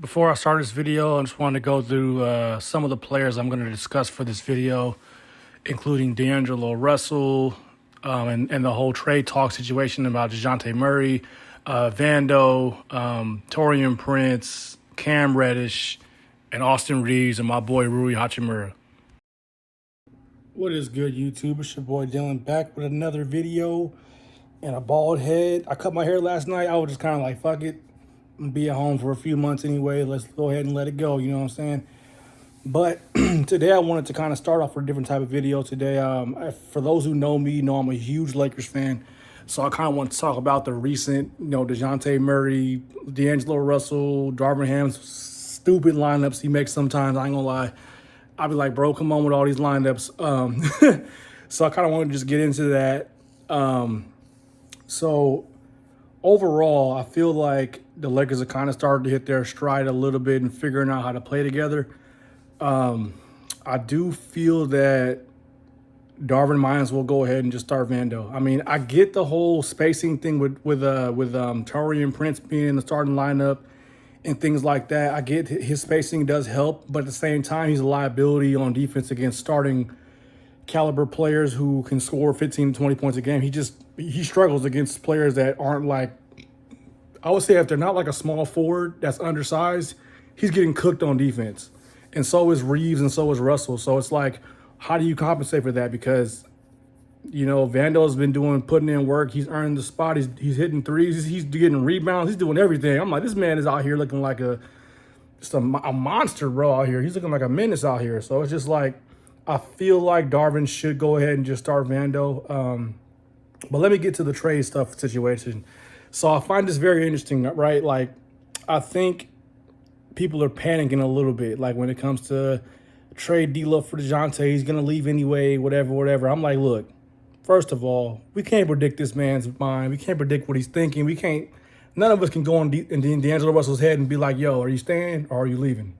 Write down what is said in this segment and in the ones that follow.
Before I start this video, I just wanted to go through some of the players I'm going to discuss for this video, including D'Angelo Russell and the whole trade talk situation about Dejounte Murray, Vando, Taurean Prince, Cam Reddish, and Austin Reeves, and my boy Rui Hachimura. What is good, YouTube? It's your boy Dylan back with another video and a bald head. I cut my hair last night. I was just kind of like, fuck it. I'm gonna be at home for a few months anyway. Let's go ahead and let it go. You know what I'm saying? But today I wanted to kind of start off with a different type of video today. For those who know me, know I'm a huge Lakers fan. So I kind of want to talk about the recent, Dejounte Murray, D'Angelo Russell, Darvin Ham's stupid lineups he makes sometimes. I ain't gonna lie. I'll be like, bro, come on with all these lineups. So I kind of want to just get into that. So overall, I feel like the Lakers are kind of starting to hit their stride a little bit and figuring out how to play together. I do feel that Darvin might as well go ahead and just start Vando. I mean, I get the whole spacing thing with Taurean Prince being in the starting lineup and things like that. I get his spacing does help, but at the same time, he's a liability on defense against starting caliber players who can score 15 to 20 points a game. He struggles against players that aren't like, I would say if they're not like a small forward that's undersized, he's getting cooked on defense. And so is Reeves and so is Russell. So it's like, how do you compensate for that? Because, Vando's been putting in work. He's earned the spot. He's hitting threes. He's getting rebounds. He's doing everything. I'm like, this man is out here looking like a monster, bro, out here. He's looking like a menace out here. So it's just like, I feel like Darvin should go ahead and just start Vando. But let me get to the trade stuff situation. So I find this very interesting, right? Like, I think people are panicking a little bit. Like, when it comes to trade DLO for Dejounte, he's going to leave anyway, whatever. I'm like, look, first of all, we can't predict this man's mind. We can't predict what he's thinking. None of us can go in D'Angelo Russell's head and be like, yo, are you staying or are you leaving?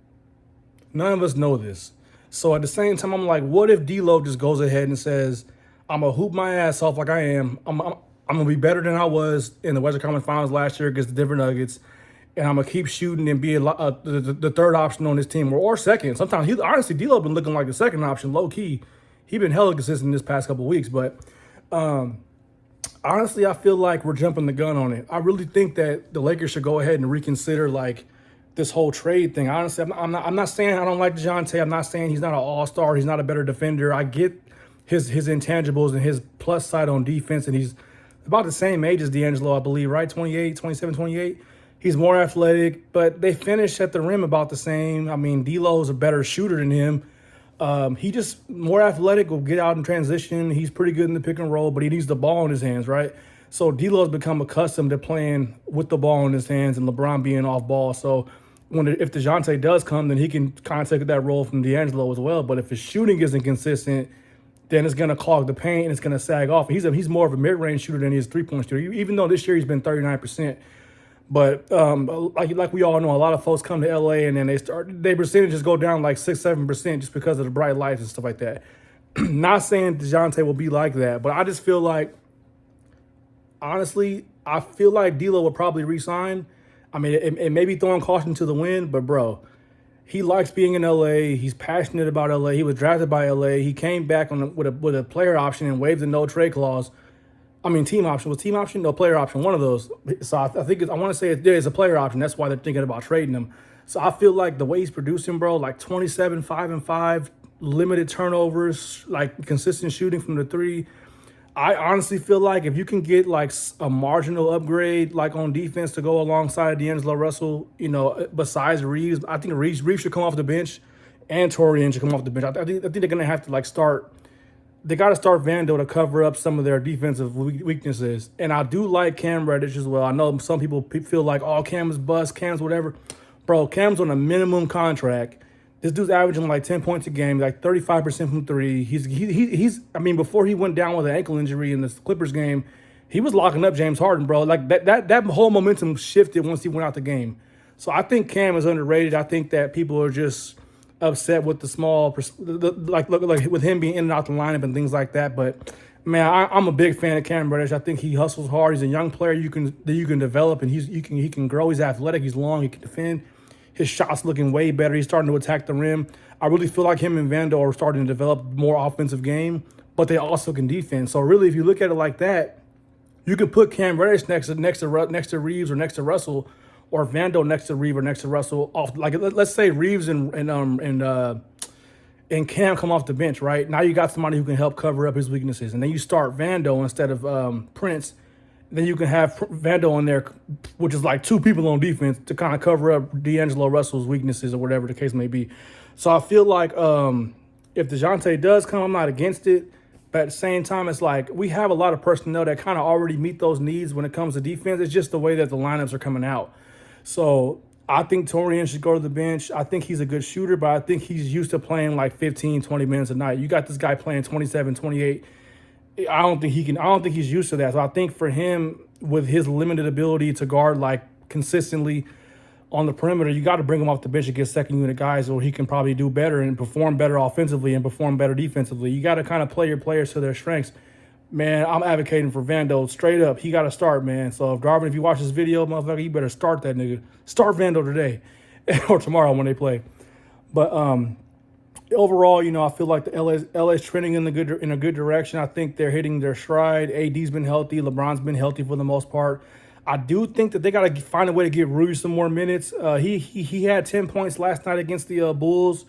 None of us know this. So at the same time, I'm like, what if D-Lo just goes ahead and says, I'm going to hoop my ass off like I am. I'm going to be better than I was in the Western Conference Finals last year against the Denver Nuggets. And I'm going to keep shooting and be the third option on this team or second. Sometimes, honestly, D-Lo been looking like the second option, low-key. He's been hella consistent this past couple of weeks. But honestly, I feel like we're jumping the gun on it. I really think that the Lakers should go ahead and reconsider, like, this whole trade thing. Honestly, I'm not saying I don't like Dejounte. I'm not saying he's not an all-star. He's not a better defender. I get his intangibles and his plus side on defense, and he's about the same age as D'Angelo, I believe, right? 27, 28. He's more athletic, but they finish at the rim about the same. I mean, D'Lo's a better shooter than him. He just more athletic, will get out in transition. He's pretty good in the pick and roll, but he needs the ball in his hands, right? So D'Lo's become accustomed to playing with the ball in his hands and LeBron being off ball. So if Dejounte does come, then he can kind of take that role from D'Angelo as well. But if his shooting isn't consistent, then it's going to clog the paint and it's going to sag off. He's more of a mid-range shooter than he is three-point shooter, even though this year he's been 39%. But like we all know, a lot of folks come to LA and then their percentages go down like 6-7% just because of the bright lights and stuff like that. Not saying Dejounte will be like that, but I just feel like, honestly, I feel like D'Lo will probably re-sign. I mean, it may be throwing caution to the wind, but bro, he likes being in LA. He's passionate about LA. He was drafted by LA. He came back with a player option and waived the no trade clause. I mean, team option. Was team option? No, player option. One of those. So I think I want to say it's a player option. That's why they're thinking about trading him. So I feel like the way he's producing, bro, like 27, 5-5, limited turnovers, like consistent shooting from the three. I honestly feel like if you can get like a marginal upgrade, like on defense to go alongside D'Angelo Russell, besides Reeves, I think Reeves should come off the bench and Taurean should come off the bench. I think they're going to have to they got to start Vando to cover up some of their defensive weaknesses. And I do like Cam Reddish as well. I know some people feel like, oh, Cam is bust, Cam's whatever. Bro, Cam's on a minimum contract. This dude's averaging like 10 points a game, like 35% from three. I mean, before he went down with an ankle injury in the Clippers game, he was locking up James Harden, bro. Like that whole momentum shifted once he went out the game. So I think Cam is underrated. I think that people are just upset with the small, like with him being in and out the lineup and things like that. But man, I'm a big fan of Cam Reddish. I think he hustles hard. He's a young player you can develop, and he can grow. He's athletic. He's long. He can defend. His shot's looking way better. He's starting to attack the rim. I really feel like him and Vando are starting to develop more offensive game, but they also can defense. So really, if you look at it like that, you can put Cam Reddish next to Reeves or next to Russell, or Vando next to Reeves or next to Russell. Off like let's say Reeves and Cam come off the bench, right? Now you got somebody who can help cover up his weaknesses, and then you start Vando instead of Prince. Then you can have Vando in there, which is like two people on defense to kind of cover up D'Angelo Russell's weaknesses or whatever the case may be. So I feel like if Dejounte does come, I'm not against it. But at the same time, it's like we have a lot of personnel that kind of already meet those needs when it comes to defense. It's just the way that the lineups are coming out. So I think Torian should go to the bench. I think he's a good shooter, but I think he's used to playing like 15, 20 minutes a night. You got this guy playing 27, 28. I don't think he's used to that. So I think for him, with his limited ability to guard like consistently on the perimeter, you got to bring him off the bench against second unit guys, or he can probably do better and perform better offensively and perform better defensively. You got to kind of play your players to their strengths. Man, I'm advocating for Vando straight up. He got to start, man. So Darvin, if you watch this video, motherfucker, you better start that nigga. Start Vando today or tomorrow when they play. But overall, I feel like the LA's trending in a good direction. I think they're hitting their stride. AD's been healthy. LeBron's been healthy for the most part. I do think that they got to find a way to get Rui some more minutes. He had 10 points last night against the Bulls,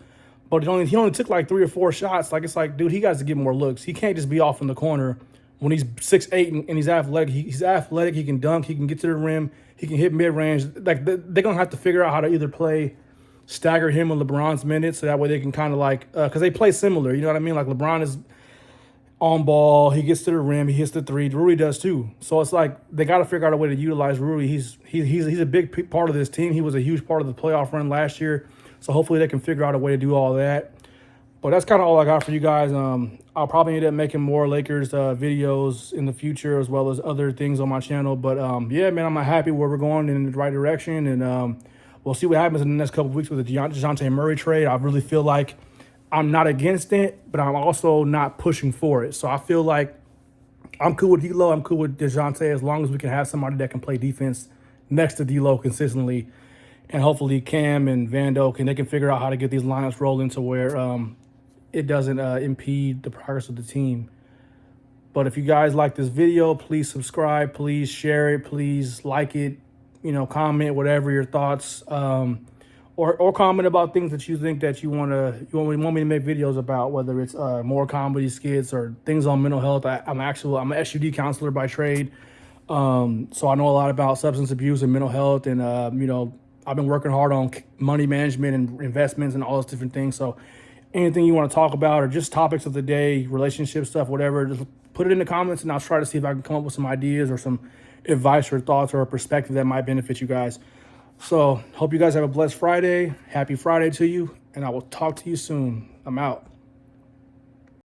but he only took like 3 or 4 shots. Like, it's like, dude, he got to get more looks. He can't just be off in the corner when he's 6'8" and he's athletic. He's athletic. He can dunk. He can get to the rim. He can hit mid range. Like, they're gonna have to figure out how to either stagger him with LeBron's minutes, so that way they can kind of like, because they play similar. You know what I mean? Like, LeBron is on ball, he gets to the rim, he hits the three. Rui does too. So it's like they got to figure out a way to utilize Rui. He's a big part of this team. He was a huge part of the playoff run last year. So hopefully they can figure out a way to do all that. But that's kind of all I got for you guys. I'll probably end up making more Lakers videos in the future, as well as other things on my channel. But yeah, man, I'm happy where we're going in the right direction, and we'll see what happens in the next couple of weeks with the Dejounte Murray trade. I really feel like I'm not against it, but I'm also not pushing for it. So I feel like I'm cool with DLO. I'm cool with Dejounte as long as we can have somebody that can play defense next to DLO consistently. And hopefully Cam and Vando they can figure out how to get these lineups rolling to where it doesn't impede the progress of the team. But if you guys like this video, please subscribe, please share it, please like it, comment whatever your thoughts. Or comment about things that you think that you want me to make videos about, whether it's more comedy skits or things on mental health. I'm an SUD counselor by trade, so I know a lot about substance abuse and mental health, and I've been working hard on money management and investments and all those different things. So anything you want to talk about or just topics of the day, relationship stuff, whatever, just put it in the comments, and I'll try to see if I can come up with some ideas or some advice or thoughts or a perspective that might benefit you guys. So hope you guys have a blessed Friday. Happy Friday to you, and I will talk to you soon. I'm out.